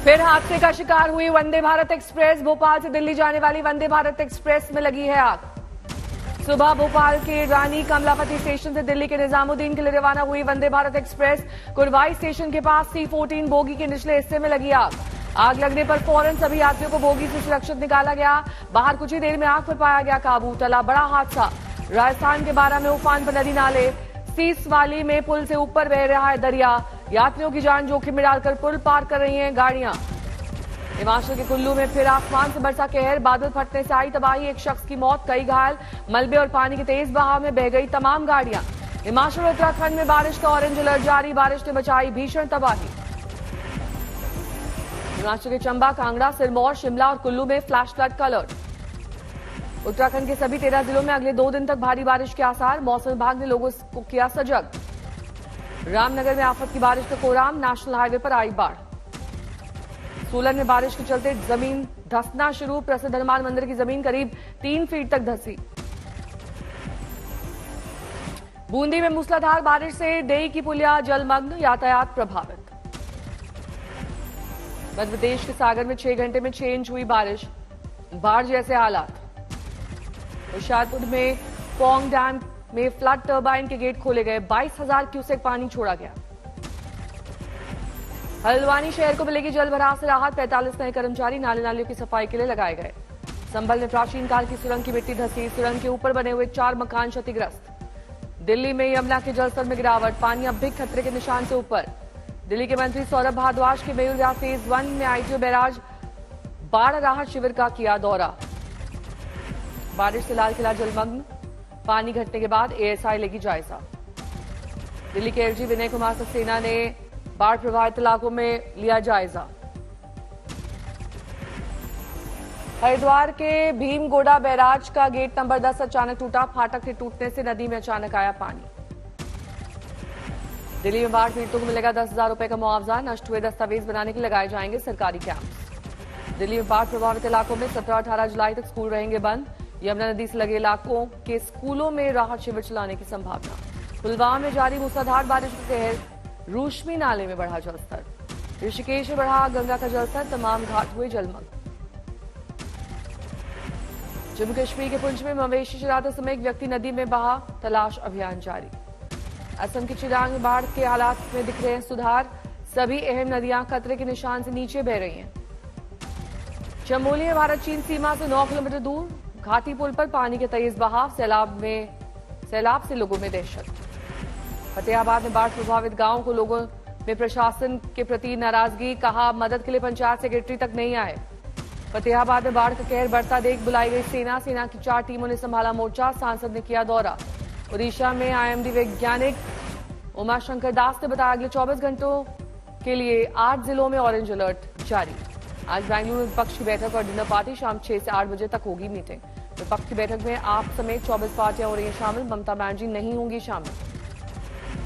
फिर हादसे का शिकार हुई वंदे भारत एक्सप्रेस। भोपाल से दिल्ली जाने वाली वंदे भारत एक्सप्रेस में लगी है आग। सुबह भोपाल के रानी कमलापति स्टेशन से दिल्ली के निजामुद्दीन के लिए रवाना हुई वंदे भारत एक्सप्रेस कुरवाई स्टेशन के पास C14 बोगी के निचले हिस्से में लगी आग। आग लगने पर फौरन सभी यात्रियों को बोगी से सुरक्षित निकाला गया। बाहर कुछ ही देर में आग पर पाया गया काबू। टला बड़ा हादसा। राजस्थान के बारा में उफान पर नदी नाले। सीसवाली में पुल से ऊपर बह रहा है दरिया। यात्रियों की जान जोखिम में डालकर पुल पार कर रही हैं गाड़ियां। हिमाचल के कुल्लू में फिर आसमान से बरसा कहर। बादल फटने से आई तबाही। एक शख्स की मौत, कई घायल। मलबे और पानी के तेज बहाव में बह गई तमाम गाड़ियां। हिमाचल और उत्तराखंड में बारिश का ऑरेंज अलर्ट जारी। बारिश ने मचाई भीषण तबाही। हिमाचल के चंबा, कांगड़ा, सिरमौर, शिमला और कुल्लू में फ्लैश फ्लड का अलर्ट। उत्तराखंड के सभी 13 जिलों में अगले 2 दिन तक भारी बारिश के आसार। मौसम विभाग ने लोगों को किया सजग। रामनगर में आफत की बारिश का कोराम। नेशनल हाईवे पर आई बाढ़। सोलन में बारिश के चलते जमीन धंसना शुरू। प्रसिद्ध हनुमान मंदिर की जमीन करीब 3 फीट तक धंसी। बूंदी में मूसलाधार बारिश से देई की पुलिया जलमग्न, यातायात प्रभावित। मध्य प्रदेश के सागर में 6 घंटे में 6 इंच हुई बारिश। बाढ़ जैसे हालात। होशियारपुर में पोंग डैम में फ्लड टर्बाइन के गेट खोले गए। 22,000 क्यूसेक पानी छोड़ा गया। हल्द्वानी शहर को मिलेगी जलभराव से राहत। 45 नए कर्मचारी नाले नालियों की सफाई के लिए लगाए गए। संभल में प्राचीन काल की सुरंग की मिट्टी धंसी। सुरंग के ऊपर बने हुए 4 मकान क्षतिग्रस्त। दिल्ली में यमुना के जलस्तर में गिरावट। पानी अब भी खतरे के निशान से ऊपर। दिल्ली के मंत्री सौरभ भारद्वाज के मेयुर फेज 1 में आईटीओ बैराज बाढ़ राहत शिविर का किया दौरा। बारिश से लाल किला जलमग्न। पानी घटने के बाद एएसआई लेगी जायजा। दिल्ली के एलजी विनय कुमार सक्सेना ने बाढ़ प्रभावित इलाकों में लिया जायजा। हरिद्वार के भीमगोड़ा बैराज का गेट नंबर 10 अचानक टूटा। फाटक के टूटने से नदी में अचानक आया पानी। दिल्ली में बाढ़ पीड़ितों को मिलेगा 10,000 रुपए का मुआवजा। नष्ट हुए दस्तावेज बनाने के लिए लगाए जाएंगे सरकारी कैंप। दिल्ली में बाढ़ प्रभावित इलाकों में 17-18 जुलाई तक स्कूल रहेंगे बंद। यमुना नदी से लगे इलाकों के स्कूलों में राहत शिविर चलाने की संभावना। पुलवामा में जारी मूसलाधार बारिश का कहर। रूशमी नाले में बढ़ा जलस्तर। ऋषिकेश में बढ़ा गंगा का जलस्तर। तमाम घाट हुए जलमग्न। जम्मू कश्मीर के पुंछ में मवेशी चराते समय एक व्यक्ति नदी में बहा। तलाश अभियान जारी। असम के चिरांग में बाढ़ के हालात में दिख रहे हैं सुधार। सभी अहम नदियां खतरे के निशान से नीचे बह रही हैं। चमोली में भारत चीन सीमा से 9 किलोमीटर दूर घाटी पुल पर पानी के तेज बहाव। सैलाब से लोगों में दहशत। फतेहाबाद में बाढ़ प्रभावित गांवों को लोगों में प्रशासन के प्रति नाराजगी। कहा मदद के लिए पंचायत सेक्रेटरी तक नहीं आए। फतेहाबाद में बाढ़ का कहर बढ़ता देख बुलाई गई सेना की 4 टीमों ने संभाला मोर्चा। सांसद ने किया दौरा। ओडिशा में आईएमडी वैज्ञानिक उमाशंकर दास ने बताया अगले 24 घंटों के लिए 8 जिलों में ऑरेंज अलर्ट जारी। आज बेंगलुरु में विपक्ष की बैठक और डिनर पार्टी। शाम 6 से 8 बजे तक होगी मीटिंग। विपक्ष की बैठक में आप समेत 24 पार्टियां हो रही हैं शामिल। ममता बनर्जी नहीं होंगी शामिल।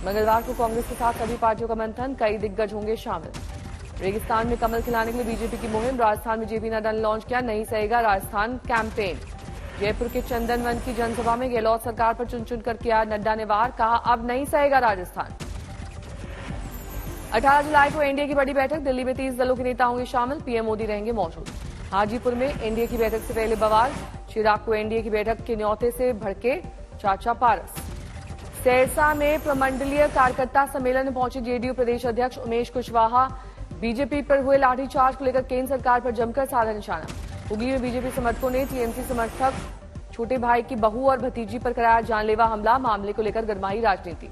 मंगलवार को कांग्रेस के साथ सभी पार्टियों का मंथन। कई दिग्गज होंगे शामिल। रेगिस्तान में कमल खिलाने के लिए बीजेपी की मुहिम। राजस्थान में जेपी नड्डा ने लॉन्च किया नहीं सहेगा राजस्थान कैंपेन। जयपुर के चंदनवन की जनसभा में गहलोत सरकार पर चुन चुनकर किया नड्डा ने वार। कहा अब नहीं सहेगा राजस्थान। 18 जुलाई को एनडीए की बड़ी बैठक। दिल्ली में 30 दलों के नेता होंगे शामिल। पीएम मोदी रहेंगे मौजूद। हाजीपुर में एनडीए की बैठक से पहले बवाल। चिराग को एनडीए की बैठक के न्योते से भड़के चाचा पारस। सहरसा में प्रमंडलीय कार्यकर्ता सम्मेलन में पहुंचे जेडीयू प्रदेश अध्यक्ष उमेश कुशवाहा। बीजेपी पर हुए लाठीचार्ज को लेकर केंद्र सरकार पर जमकर साधा निशाना। हुगली में बीजेपी समर्थकों ने टीएमसी समर्थक छोटे भाई की बहू और भतीजी पर कराया जानलेवा हमला। मामले को लेकर गरमाई राजनीति।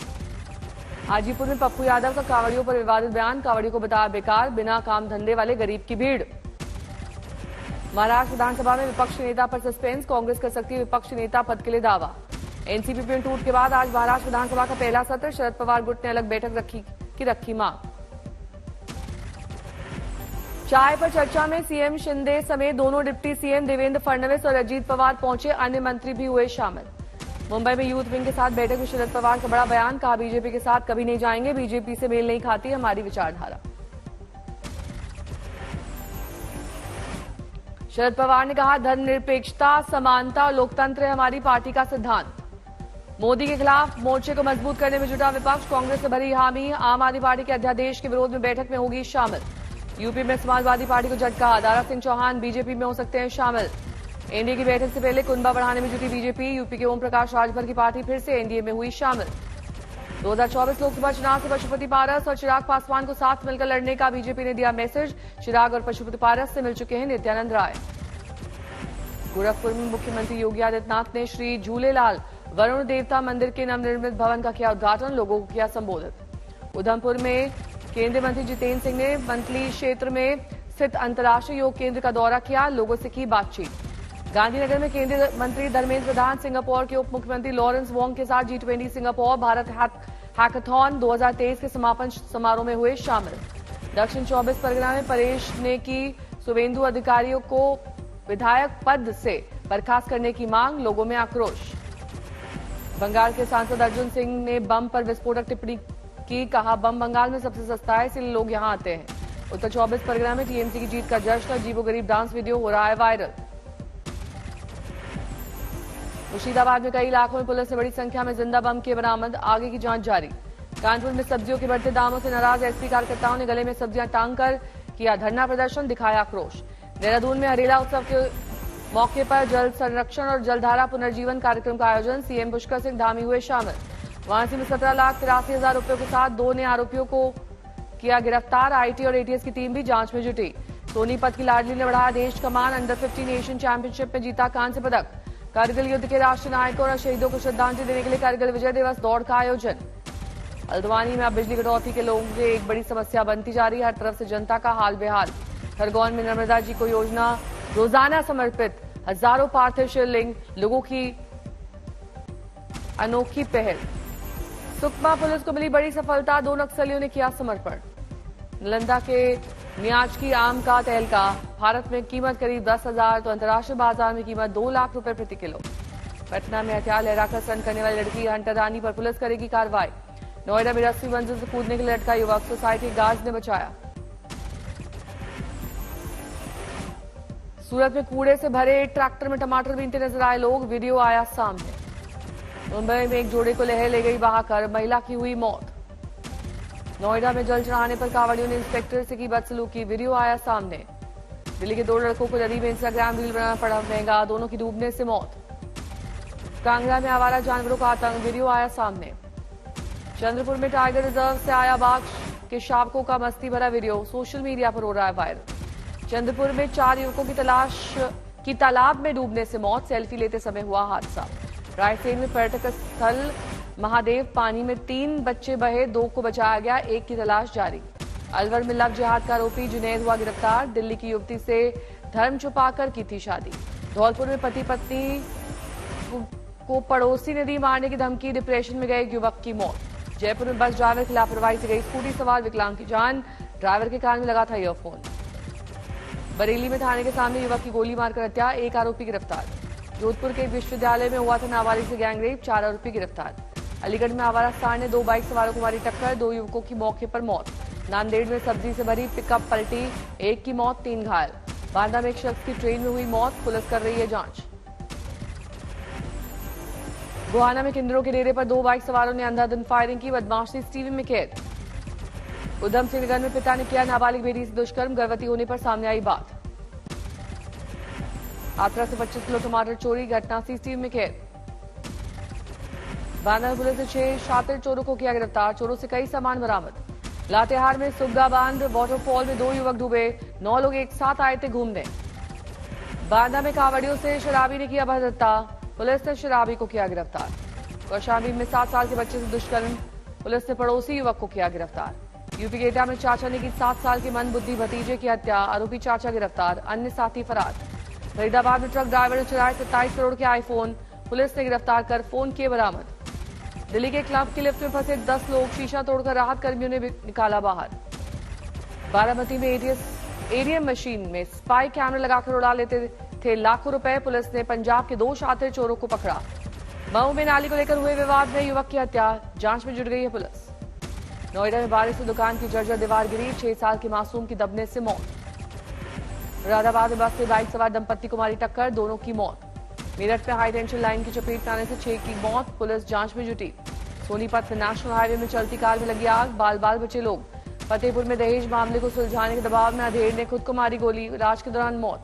हाजीपुर में पप्पू यादव का कांवड़ियों पर विवादित बयान। कांवड़ियों को बताया बेकार, बिना काम धंधे वाले गरीब की भीड़। महाराष्ट्र विधानसभा में विपक्ष नेता पर सस्पेंस। कांग्रेस कर सकती है विपक्ष नेता पद के लिए दावा। एनसीपी में टूट के बाद आज महाराष्ट्र विधानसभा का पहला सत्र। शरद पवार गुट ने अलग बैठक रखी मांग। चाय पर चर्चा में सीएम शिंदे समेत दोनों डिप्टी सीएम देवेंद्र फडणवीस और अजीत पवार पहुंचे। अन्य मंत्री भी हुए शामिल। मुंबई में यूथ विंग के साथ बैठक में शरद पवार का बड़ा बयान। कहा बीजेपी के साथ कभी नहीं जाएंगे। बीजेपी से मेल नहीं खाती हमारी विचारधारा। शरद पवार ने कहा धर्मनिरपेक्षता, समानता और लोकतंत्र है हमारी पार्टी का सिद्धांत। मोदी के खिलाफ मोर्चे को मजबूत करने में जुटा विपक्ष। कांग्रेस से भरी हामी। आम आदमी पार्टी के अध्यादेश के विरोध में बैठक में होगी शामिल। यूपी में समाजवादी पार्टी को झटका, दारा सिंह चौहान बीजेपी में हो सकते हैं शामिल। एनडीए की बैठक से पहले कुनबा बढ़ाने में जुटी बीजेपी, यूपी के ओम प्रकाश राजभर की पार्टी फिर से एनडीए में हुई शामिल। 2024 लोकसभा चुनाव से पशुपति पारस और चिराग पासवान को साथ मिलकर लड़ने का बीजेपी ने दिया मैसेज। चिराग और पशुपति पारस से मिल चुके हैं नित्यानंद राय। गोरखपुर में मुख्यमंत्री योगी आदित्यनाथ ने श्री झूलेलाल वरुण देवता मंदिर के नवनिर्मित भवन का किया उद्घाटन, लोगों को किया संबोधित। उधमपुर में केंद्रीय मंत्री जितेंद्र सिंह ने मंथली क्षेत्र में स्थित अंतर्राष्ट्रीय योग केंद्र का दौरा किया, लोगों से की बातचीत। गांधीनगर में केंद्रीय मंत्री धर्मेंद्र प्रधान सिंगापुर के उप मुख्यमंत्री लॉरेंस वोंग के साथ G20 सिंगापुर भारत हैकाथॉन 2023 के समापन समारोह में हुए शामिल। दक्षिण 24 परगना में परेश ने की शुभेंदु अधिकारियों को विधायक पद से बर्खास्त करने की मांग, लोगों में आक्रोश। बंगाल के सांसद अर्जुन सिंह ने बम पर विस्फोटक टिप्पणी की, कहा बम बंगाल में सबसे सस्ता है इसलिए लोग यहां आते हैं। उत्तर 24 परगना में टीएमसी की जीत का जश्न, अजीबोगरीब डांस वीडियो हो रहा है वायरल। मुर्शिदाबाद में कई इलाकों में पुलिस ने बड़ी संख्या में जिंदा बम किए बरामद, आगे की जांच जारी। कानपुर में सब्जियों के बढ़ते दामों से नाराज एसपी कार्यकर्ताओं ने गले में सब्जियां टांगकर किया धरना प्रदर्शन, दिखाया आक्रोश। देहरादून में हरेला उत्सव के मौके पर जल संरक्षण और जलधारा पुनर्जीवन कार्यक्रम का आयोजन, सीएम पुष्कर सिंह धामी हुए शामिल। वाराणसी में 17,83,000 रुपयों के साथ 2 नए आरोपियों को किया गिरफ्तार, आईटी और एटीएस की टीम भी जांच में जुटी। सोनीपत की लाडली ने बढ़ाया देश का मान, अंडर 15 एशियन चैंपियनशिप में जीता कांस्य पदक। कारगिल युद्ध के राष्ट्रीय नायकों और शहीदों को श्रद्धांजलि देने के लिए कारगिल विजय दिवस दौड़ का आयोजन। हल्द्वानी में अब बिजली कटौती के लोगों की एक बड़ी समस्या बनती जा रही है, हर तरफ से जनता का हाल बेहाल। खरगोन में नर्मदा जी को योजना रोजाना समर्पित, हजारों पार्थिव शिवलिंग, लोगों की अनोखी पहल। सुकमा पुलिस को मिली बड़ी सफलता, 2 नक्सलियों ने किया समर्पण। नालंदा के मियाज की आम का तहलका, भारत में कीमत करीब 10,000 तो अंतर्राष्ट्रीय बाजार में कीमत 2 लाख रुपए प्रति किलो। पटना में हथियार लहराकर स्टंट करने वाली लड़की हंटर रानी पर पुलिस करेगी कार्रवाई। नोएडा में 80 मंजिल से कूदने के लिए लटका युवक, सोसाइटी गार्ड्स ने बचाया। सूरत में कूड़े से भरे ट्रैक्टर में टमाटर बीनते नजर आए लोग, वीडियो आया सामने। मुंबई में एक जोड़े को लहर ले गई बहाकर, महिला की हुई मौत। नोएडा में जल चढ़ाने पर कांवड़ियों ने इंस्पेक्टर से की बदसलूकी, वीडियो आया सामने। दिल्ली के 2 लड़कों को नदी में इंस्टाग्राम रील बनाना पड़ा महंगा, दोनों की डूबने से मौत। कांगड़ा में आवारा जानवरों का आतंक, वीडियो आया सामने। चंद्रपुर में टाइगर रिजर्व से आया बाघ के शावकों का मस्ती भरा वीडियो, सोशल मीडिया पर हो रहा है वायरल। चंद्रपुर में 4 युवकों की तलाश की तालाब में डूबने से मौत, सेल्फी लेते समय हुआ हादसा। रायसेन में पर्यटक स्थल महादेव पानी में 3 बच्चे बहे, 2 को बचाया गया, 1 की तलाश जारी। अलवर में लव जिहाद का आरोपी जुनैद हुआ गिरफ्तार, दिल्ली की युवती से धर्म छुपाकर की थी शादी। धौलपुर में पति पत्नी को पड़ोसी ने दी मारने की धमकी, डिप्रेशन में गए एक युवक की मौत। जयपुर में बस ड्राइवर की लापरवाही से गई स्कूटी सवार विकलांग की जान, ड्राइवर के कान में लगा था ईयरफोन। बरेली में थाने के सामने युवक की गोली मारकर हत्या, 1 आरोपी गिरफ्तार। जोधपुर के एक विश्वविद्यालय में हुआ था नाबालिग से गैंगरेप, 4 आरोपी गिरफ्तार। अलीगढ़ में आवारा सांड ने 2 बाइक सवारों को मारी टक्कर, 2 युवकों की मौके पर मौत। नांदेड़ में सब्जी से भरी पिकअप पलटी, 1 की मौत, 3 घायल। बांदा में एक शख्स की ट्रेन में हुई मौत, पुलिस कर रही है जांच। गोहाना में किन्नरों के डेरे पर 2 बाइक सवारों ने अंधाधुंध फायरिंग की, बदमाशी टीवी में कैद। उधम सिंह नगर में पिता ने किया नाबालिग बेटी से दुष्कर्म, गर्भवती होने पर सामने आई बात। आतरा से 25 किलो टमाटर चोरी, घटना सीसीटीवी में कैद। बांदा पुलिस ने 6 शातिर चोरों को किया गिरफ्तार, चोरों से कई सामान बरामद। लातेहार में सुग्गा बांध वाटरफॉल में 2 युवक डूबे, 9 लोग एक साथ आए थे घूमने। बांदा में कांवड़ियों से शराबी ने किया बदहत्ता, पुलिस ने शराबी को किया गिरफ्तार। कौशाम्बी में 7 साल के बच्चे से दुष्कर्म, पुलिस ने पड़ोसी युवक को किया गिरफ्तार। यूपी के एटा में चाचा ने की 7 साल के मंदबुद्धि भतीजे की हत्या, आरोपी चाचा गिरफ्तार, अन्य साथी फरार। फरीदाबाद में ट्रक ड्राइवर ने चुराए 27 करोड़ के आईफोन, पुलिस ने गिरफ्तार कर फोन किए बरामद। दिल्ली के क्लब की लिफ्ट में फंसे 10 लोग, शीशा तोड़कर राहत कर्मियों ने निकाला बाहर। बारामती में एटीएम मशीन में स्पाई कैमरा लगाकर उड़ा लेते थे लाखों रुपए, पुलिस ने पंजाब के 2 शातिर चोरों को पकड़ा। मऊ में नाली को लेकर हुए विवाद में युवक की हत्या, जांच में जुट गई है पुलिस। नोएडा में बारिश से दुकान की जर्जर दीवार गिरी, 6 साल के मासूम की दबने से मौत। मुरादाबाद में बस से बाइक सवार दंपत्ति को मारी टक्कर, दोनों की मौत। मेरठ में हाई टेंशन लाइन की चपेट में आने से 6 की मौत, पुलिस जांच में जुटी। सोनीपत में नेशनल हाईवे में चलती कार में लगी आग, बाल बाल बचे लोग। फतेहपुर में दहेज मामले को सुलझाने के दबाव में अधेड़ ने खुद को मारी गोली, इलाज के दौरान मौत।